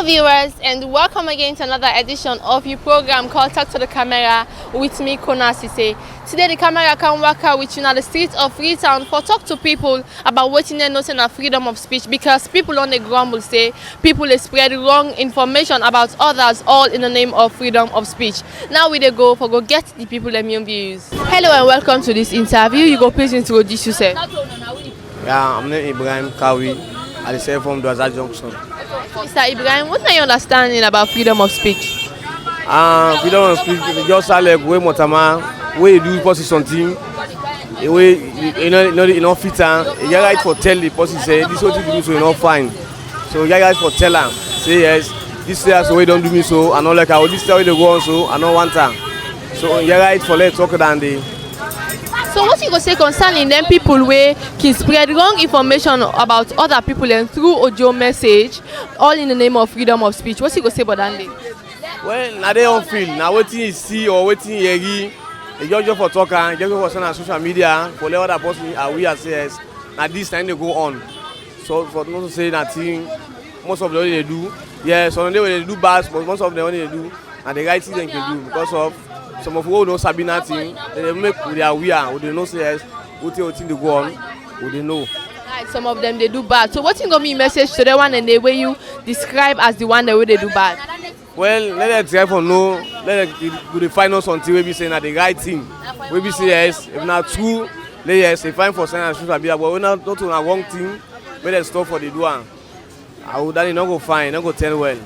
Hello viewers, and welcome again to another edition of your program called Talk to the Camera with me, Kona Sesay. Today the camera can work out with you on the streets of Freetown for talk to people about what they know of freedom of speech, because people on the ground will say people they spread wrong information about others all in the name of freedom of speech. Now we go get the people their main views. Hello and welcome to this interview. You go please introduce yourself. Yeah, I'm named Ibrahim Kawi. I say from Tujan Junction. Mr. Ibrahim, what are your understanding about freedom of speech? Freedom of speech, just like way motama, way you do post something, way you know fit am. You right for tell the person say this what you do so you not fine. So you right for tell am say yes, this year so we don't do me so, and not like how this year we dey go on so, I not want am. So you right for let talk than the. So what you go say concerning them people where can spread wrong information about other people and through audio message, all in the name of freedom of speech? What you go say about that? Well, now they don't feel. Now waiting you see or waiting you hear, they just for talking, just for sending on social media, for let other person aware say yes. Now this time they go on. So for not to say nothing, most of them they do. Yeah, some of them they do bad, but most of them they do, and the right thing they can do because of. Some of who know sabi nothing, they make they are aware, or they know say yes, what they go on, or they know. Right, some of them they do bad. So what you gonna be message to the one and the way you describe as the one that way they do bad? Well, let them try for no, let them find out something we be saying that the right thing. We be say yes, if not true, let yes, they find for saying and social media, but we not on a wrong thing, let them stop for the do one. I would that not go find, not go tell well.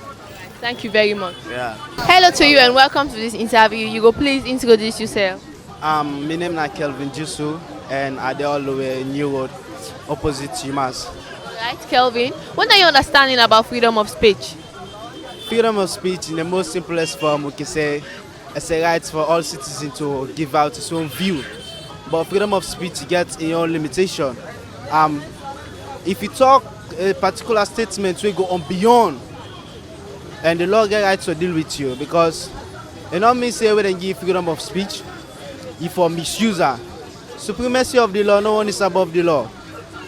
Thank you very much. Yeah. Hello to you and welcome to this interview. You go please introduce yourself. My name is Kelvin Jusu and I dey all the way New Road, opposite Chimas. Right, Kelvin. What are you understanding about freedom of speech? Freedom of speech, in the most simplest form, we can say it's a right for all citizens to give out his own view. But freedom of speech gets in your limitation. If you talk a particular statement, we go on beyond. And the law get right to deal with you because you know me say when they give freedom of speech, you for misuser. Supremacy of the law, no one is above the law.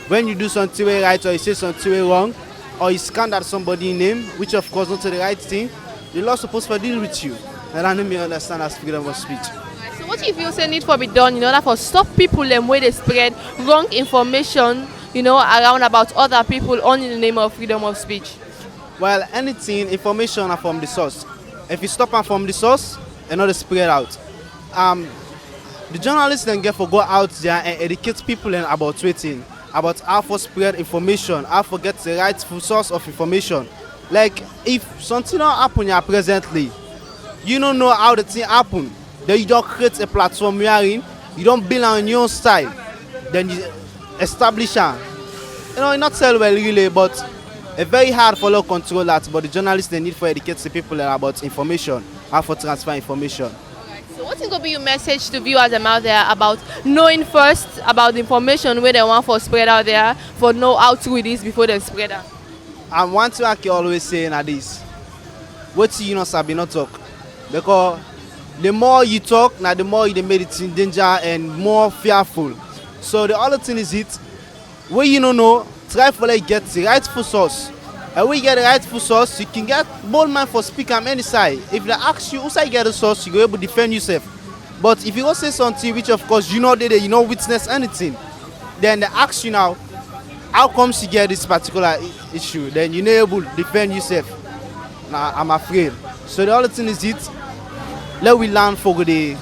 When you do something right or you say something wrong, or you scandal somebody's name, which of course not the right thing, the law supposed to deal with you. And I don't me understand as freedom of speech. So what if you say need for be done in order for stop people them where they spread wrong information, around about other people only in the name of freedom of speech? Well, anything, information are from the source. If you stop them from the source, and not spread out. The journalists then get for go out there and educate people about waiting, about how to spread information, how to get the rightful source of information. Like if something not happen here presently, you don't know how the thing happen. Then you don't create a platform wherein you don't build on your own style. Then you establish it. It not sell well really, but it's very hard for law control that, but the journalists they need for educate the people about information, how to transfer information. Right. So what's going to be your message to viewers out there about knowing first about the information where they want for spread out there, for know how to it is before they spread out? And one thing I can always say na this, what you know sabi not talk. Because the more you talk, now the more you make it in danger and more fearful. So the other thing is it, where you don't know, try for like get the rightful source. And when you get the rightful source, you can get bold man for speak on any side. If they ask you who side get the source, you go able to defend yourself. But if you go say something which of course you know there, you know witness anything, then they ask you now, how comes you get this particular issue? Then you're not able to defend yourself. Now I'm afraid. So the other thing is it, let we learn for the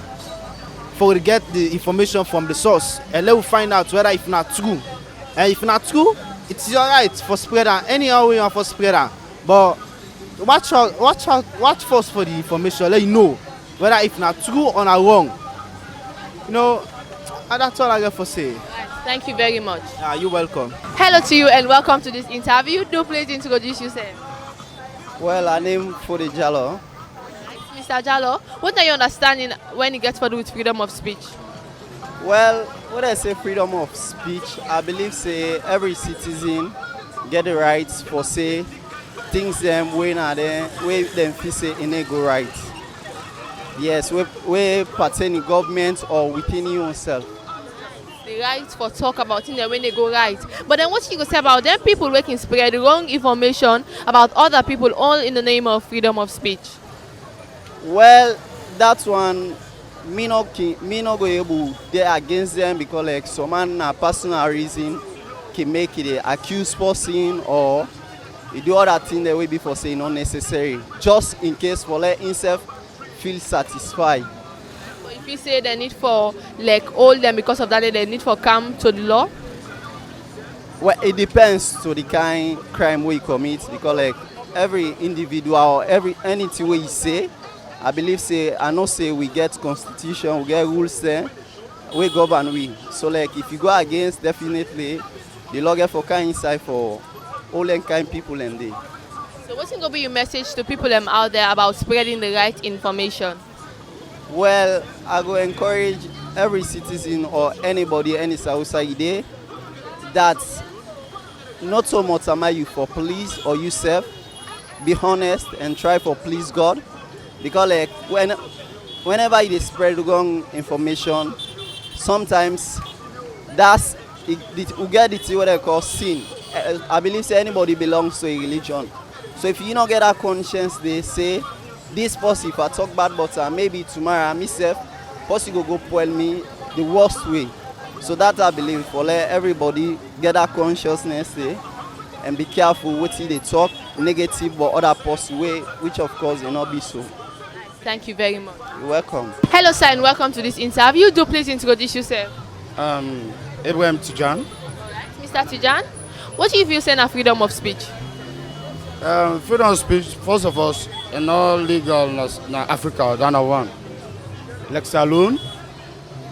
get the information from the source and let we find out whether it's not true. And if not true, it's your right for spreader, anyhow you want for spreader. But watch first for the information, let you know whether it's not true or not wrong. And that's all I got for say. Right. Thank you very much. You're welcome. Hello to you and welcome to this interview. Do please introduce yourself. Well, I name Fode Jallo. Mr. Jallo, what are you understanding when it gets to do with freedom of speech? Well, when I say freedom of speech, I believe say every citizen get the rights for say things them when are there, way them feel say in a go right. Yes, we pertain in government or within yourself. the right for talk about things when they go right. But then what you go say about them people who can spread wrong information about other people all in the name of freedom of speech? Well, that one me no go able dey against them because like some man na personal reason can make it a accuse person or e do other thing that way before saying unnecessary just in case for let himself feel satisfied. But if you say they need for like hold them because of that they need for come to the law? Well, it depends to the kind crime we commit because like every individual or anything we say, I believe say I know say we get constitution, we get rules there, we govern we. So like if you go against, definitely the law get for kind inside for all them kind people and they. So what's going to be your message to people out there about spreading the right information? Well, I go encourage every citizen or anybody, any outside there, that not so much am I you for please or yourself. Be honest and try for please God. Because like whenever you spread wrong information, sometimes that's it will get it what they call sin. I believe say anybody belongs to a religion. So if you not get that conscience, they say this person if I talk bad about maybe tomorrow myself, person go spoil me the worst way. So that I believe for let everybody get that consciousness there and be careful what they talk negative or other person way, which of course will not be so. Thank you very much. You're welcome. Hello sir and welcome to this interview. Do please introduce yourself. Tujan. Mr. Tujan, what do you feel saying of freedom of speech? Freedom of speech, first of all, in all legal in Africa, than one. Like saloon,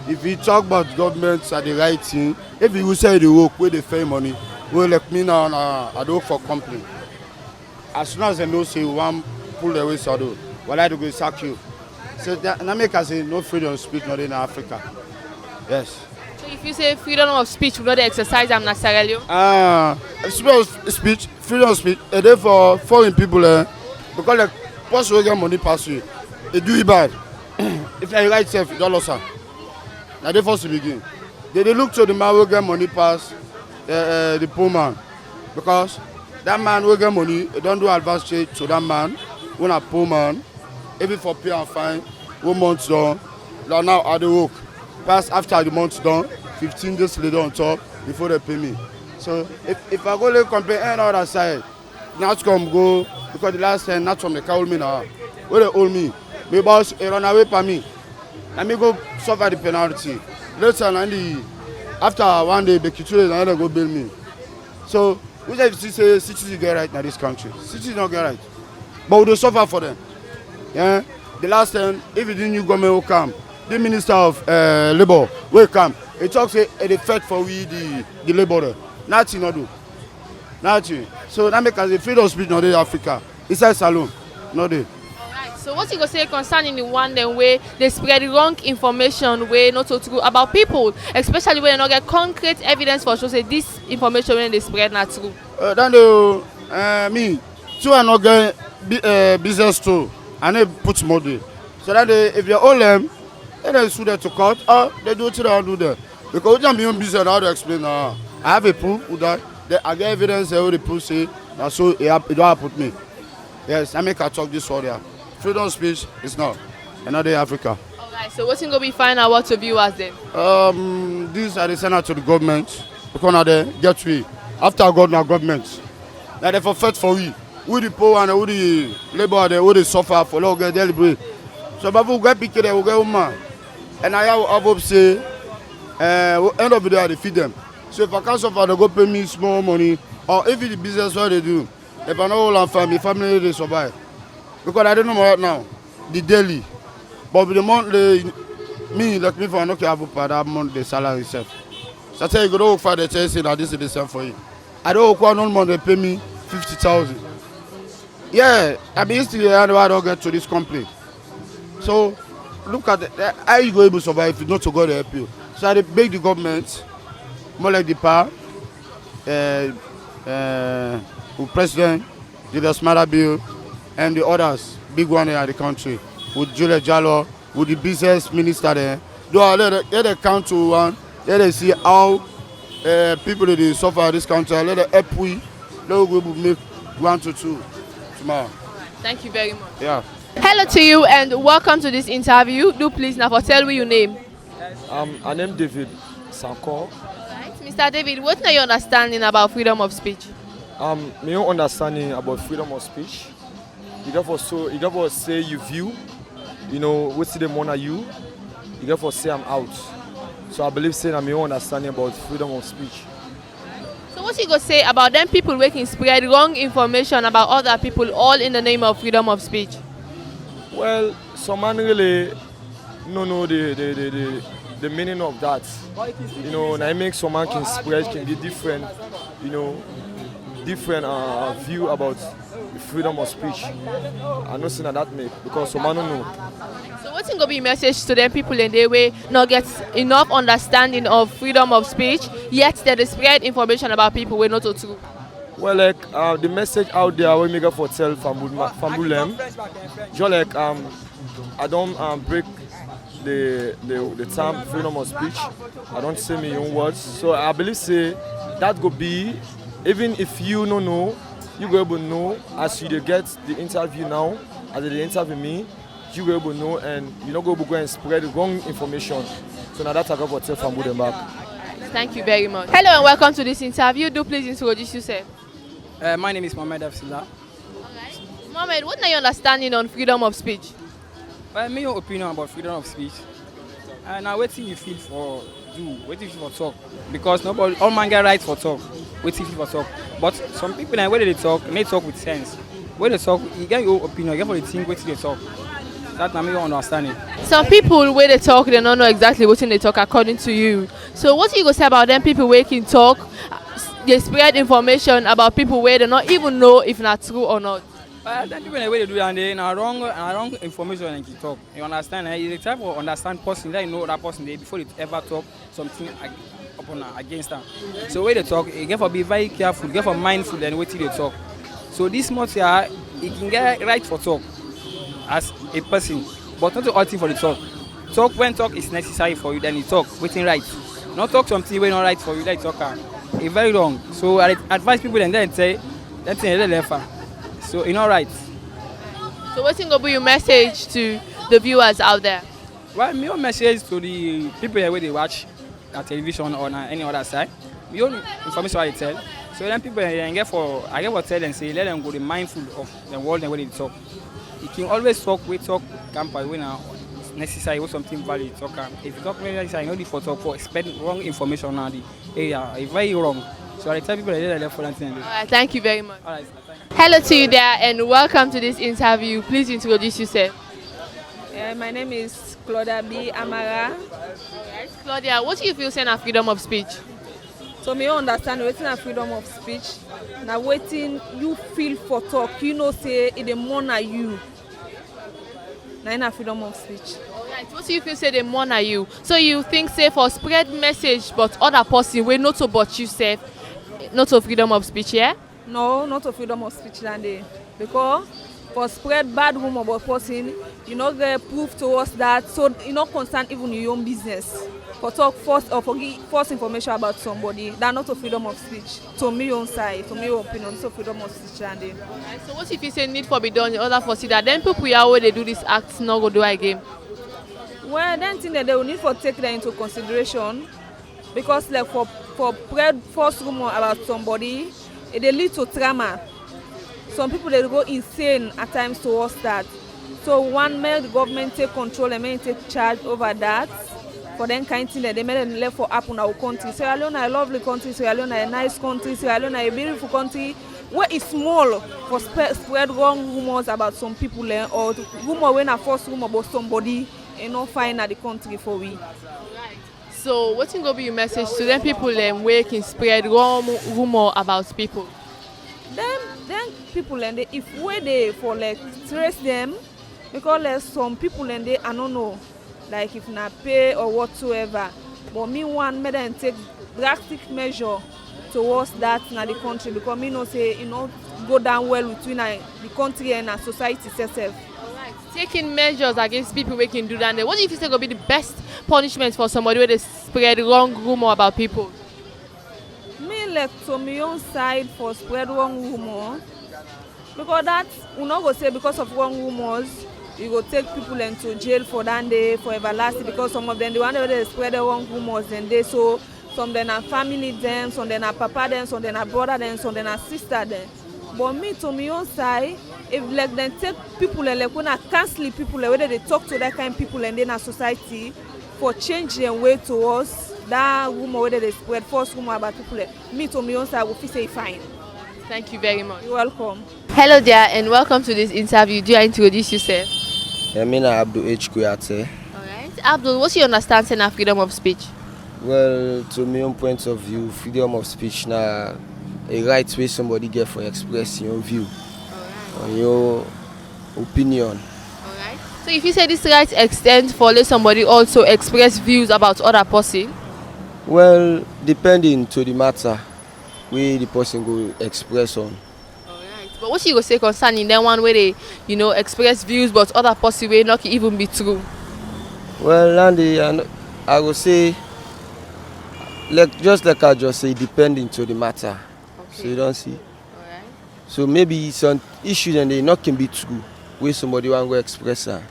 if you talk about governments are the right thing, if you say the work where they pay money, well, like me now, I do work for company. As soon as they know say one pull the way so do, well I do go sack you. So that make us say no freedom of speech not in Africa. Yes. So if you say freedom of speech, will not exercise them necessarily? Freedom of speech, and therefore foreign people, because like person will get money pass you, they do it bad. If you right self, you don't lose her. Now they first to begin. They look to the man who get money pass the poor man, because that man will get money, they don't do advance trade to that man, when a poor man, even for pay and fine, 1 month done, now at the work. Pass after the month done, 15 days later on top before they pay me. So if I go like compare any other side, not come go because the last time not from the call me now. Where they hold me, my boss run away from me. Let me go suffer the penalty. Later after 1 day, the kitchen and go bill me. So we say citizens get right now this country. Citizens don't get right. But we don't suffer for them. Yeah? The last time, if the new government will come, the Minister of Labour will come. He talks a effect for we the laborer. Nothing not do. Nothing. So that makes us a freedom of speech not in Africa. It's a saloon. Not there. Alright. So what you go say concerning the one then way they spread the wrong information way not so true about people, especially when they not get concrete evidence for sure say this information when they spread not true. Then me too I not get business too and they put money. So that if you owe them, they sue them to court or they do what they don't do there. Because we don't be on business how to explain I have a proof with that. I get evidence that the proof say that so it don't happen to me. Yes, I make a talk this word here. Freedom of speech is not. Another Africa. Alright, so what's going to be final word to viewers then? These are the send to the government. Because now they get we. After God now government. Now they for fight for we. We the poor and we the labor they we suffer for long get deliberate. So if we get picture they will get woman. And I have hope say end of the day I defeat them. So if I can't suffer, they go pay me small money. Or if it's the business what they do, if I know all I'm family they survive. Because I don't know right now, the daily. But with the monthly, me for I don't care about that month the salary itself. So I tell you, go to work for the tell say that this is the same for you. I don't work one month they pay me 50,000. Yeah, I mean still I don't get to this company. So look at how you go able to survive if you not to God to help you. So I beg the government. More like the power, the president, the Smara Bill, and the others, big one in the country, with Julia Jallo, with the business minister there. Let them count to one let them see how people that they suffer this country. Let them help we. Let we make 1 to 2 tomorrow. Thank you very much. Yeah. Hello to you and welcome to this interview. Do please now tell me your name. I name David Sinko. Alright, Mr. David, what are your understanding about freedom of speech? My own understanding about freedom of speech. You therefore say you view, what's the one are you? You therefore say I'm out. So I believe saying I'm my own understanding about freedom of speech. So what you go say about them people who can spread wrong information about other people all in the name of freedom of speech? Well, some man really know the meaning of that. I make some man can spread can be different, different view about freedom of speech. I know saying that make because some man don't know. So what's going to be a message to them people in their way not get enough understanding of freedom of speech, yet they spread information about people we not true? Well, like the message out there we make up for tell from them. Just like I don't break the term freedom of speech. I don't say my own words. So I believe say that go be even if you don't know, you go able to know as you get the interview now, as they interview me, you go able to know and you not go able to go and spread the wrong information. So now that's I got for tell from them back. Thank you very much. Hello and welcome to this interview. Do please introduce yourself. My name is Mohammed. Mohammed, what are your understanding on freedom of speech? Well, my opinion about freedom of speech. Now, what you feel for do, what you feel for talk, because nobody, all man get right for talk. What you feel for talk, but some people when they talk with sense. When they talk, you get your opinion, you get for the thing what they talk. That's not my understanding. Some people when they talk, they don't know exactly what they talk according to you. So what you go say about them people who can talk? They spread information about people where they don't even know if not true or not. Then people the way they do and they wrong information and you talk. You understand? It's the type of understand person that you know that person they before they ever talk something upon against them. So when they talk, you get to be very careful, you get to be mindful and wait till they talk. So this much here, you can get right for talk as a person, but not all thing for the talk. Talk when talk is necessary for you, then you talk, waiting right. Not talk something when not right for you, then you talk. It's very wrong. So I advise people and then say that thing is left. So it's not right. So what's going to be your message to the viewers out there? Well, my message to the people where they watch television or any other side, my own information I tell. So then people I get for tell and say let them go be mindful of the world and where they talk. You can always talk, we talk campus when it's necessary or something valid talk. If you talk necessary, no need for talk for spread wrong information on the area. It's very wrong. So I tell people that they're for that thing. Alright, thank you very much. All right. Hello to you there and welcome to this interview. Please introduce yourself. My name is Claudia B. Amara. Alright, Claudia, what do you feel saying of freedom of speech? So me understand waiting a freedom of speech. Now waiting you feel for talk, you know say it the more you. Now in a freedom of speech. Alright, what do you feel say the more you? So you think say for spread message but other person we not to but you say not to freedom of speech, yeah? No, not a freedom of speech than they. Because for spread bad rumor about person, you not get proof towards that, so you not concern even your own business. For talk false or for give false information about somebody, that's not a freedom of speech. To me own side, to me own opinion, so freedom of speech than they. Alright, so what if you say need for be done in order for see that then people here where they do this act not go do again? Well, then thing that they will need for take that into consideration, because like for spread false rumor about somebody, it they lead to trauma. Some people they go insane at times towards that. So one may the government take control and may take charge over that. For them kind of thing that they made them left for happen in our country. Sierra Leone a lovely country, Sierra Leone a nice country, Sierra Leone a beautiful country. Where it's small for spread wrong rumors about some people or rumor when a false rumor about somebody and not find at the country for we. So what's going to be your message to them people where can spread wrong rumor about people? Then people and they, if we they for like trace them, because like some people and they I don't know, like if not pay or whatsoever. But me one made them take drastic measure towards that in the country because me know say go down well between the country and the society itself. taking measures against people who can do that. What do you think is going to be the best punishment for somebody where they spread wrong rumor about people? Me like to my own side for spread wrong rumor, because that we not go say because of wrong rumors you go take people into jail for that day for everlasting, because some of them the one where they spread the wrong rumors and they so some them are family them, some them are papa them, some them are brother them, some them are sister them. But me to my own side, if like them take people and like when I cancel people whether they talk to that kind of people and then a society for change their way towards that rumor whether they spread false rumor about people, me to my own side will feel say fine. Thank you very much. You're welcome. Hello there and welcome to this interview. Do you introduce yourself? Mina Abdul H. Kuyate. Alright. Abdul, what's your understanding of freedom of speech? Well, to my own point of view, freedom of speech na a right way somebody get for expressing your view, on your opinion. Alright. So if you say this right extends for let somebody also express views about other person? Well, depending to the matter where the person go express on. Alright. But what you go say concerning that one where they, express views but other person will not even be true? Well, Andy, I will say, just like I just say, depending to the matter. Okay. So you don't see. Alright. So maybe some issues and they not can be true where somebody want to express her.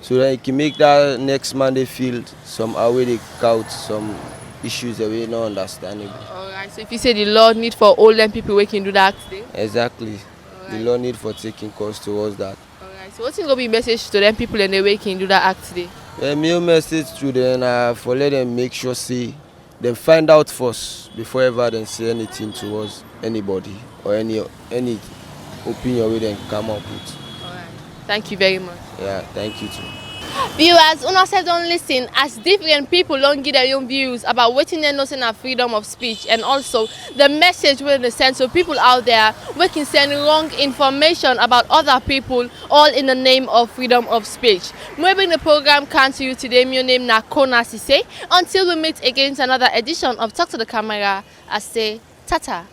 So that it can make that next man they feel somehow where they count some issues that we not understandable. Alright, so if you say the law need for all them people we can do that today? Exactly. Alright. The law need for taking course towards that. Alright, so what's going to be message to them people and the way can do that act today? My message to them for let them make sure say they find out first before ever they say anything towards anybody or any opinion we then come up with. Alright. Thank you very much. Yeah, thank you too. Viewers, una say don't listen as different people don't give their own views about what they know in freedom of speech, and also the message we they send to people out there we can send wrong information about other people all in the name of freedom of speech. Maybe the program come to you today. My name is Kona Sesay. Until we meet again to another edition of Talk to the Camera, I say tata.